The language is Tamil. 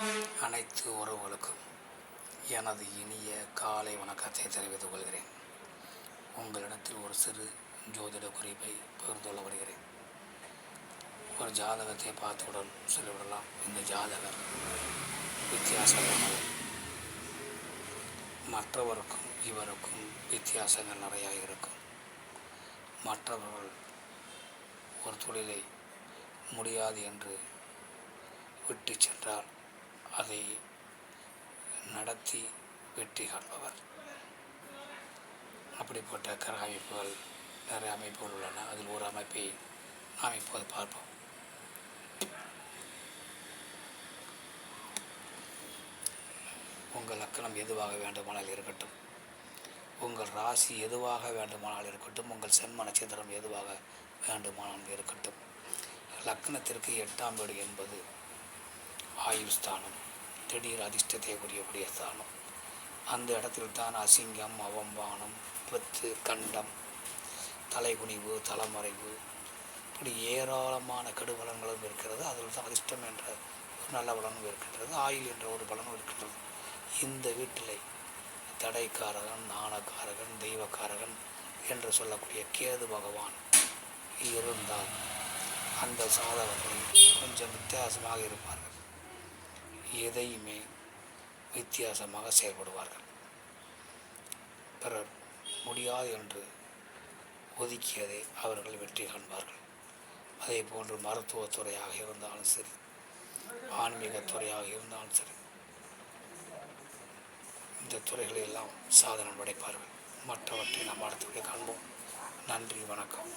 அனைத்து உறவுகளுக்கும் எனது இனிய காலை வணக்கத்தை தெரிவித்துக் கொள்கிறேன். உங்களிடத்தில் ஒரு சிறு ஜோதிட குறிப்பை பகிர்ந்து கொள்ள வருகிறேன். ஒரு ஜாதகத்தை பார்த்துடன் சொல்லிவிடலாம். இந்த ஜாதகர் வித்தியாசமானவர். மற்றவருக்கும் இவருக்கும் வித்தியாசங்கள் நிறையா இருக்கும். மற்றவர்கள் ஒரு தொழிலை முடியாது என்று விட்டு சென்றால் அதை நடத்தி வெற்றி காண்பவர். அப்படிப்பட்ட கிரக அமைப்புகள் நிறைய அமைப்புகள் உள்ளன. அதில் ஒரு அமைப்பை நாம் இப்போது பார்ப்போம். உங்கள் லக்கணம் எதுவாக வேண்டுமானால் இருக்கட்டும், உங்கள் ராசி எதுவாக வேண்டுமானால் இருக்கட்டும், உங்கள் சென்ம நட்சத்திரம் எதுவாக வேண்டுமானால் இருக்கட்டும், லக்கணத்திற்கு 8ஆம் வீடு என்பது ஆயுள் ஸ்தானம், திடீர் அதிர்ஷ்டத்தை குறியக்கூடிய ஸ்தானம். அந்த இடத்தில் தான் அசிங்கம், அவமானம், விபத்து, கண்டம், தலைகுனிவு, தலைமறைவு, இப்படி ஏராளமான கெடுபலன்களும் இருக்கிறது. அதில் தான் அதிர்ஷ்டம் என்ற ஒரு நல்ல பலனும் இருக்கின்றது, ஆயுள் என்ற ஒரு பலனும் இருக்கின்றது. இந்த வீட்டிலே தடைக்காரகன், நாணக்காரகன், தெய்வக்காரகன் என்று சொல்லக்கூடிய கேது பகவான் இருந்தால் அந்த சாதகர்கள் கொஞ்சம் வித்தியாசமாக இருப்பார்கள். எதையுமே வித்தியாசமாக செயல்படுவார்கள். பிறர் முடியாது என்று ஒதுக்கியதை அவர்கள் வெற்றி காண்பார்கள். அதே போன்று மருத்துவத்துறையாக இருந்தாலும் சரி, ஆன்மீகத்துறையாக இருந்தாலும் சரி, இந்த துறைகளெல்லாம் சாதனை படைப்பார்கள். மற்றவற்றை நாம் அடுத்தபடி காண்போம். நன்றி, வணக்கம்.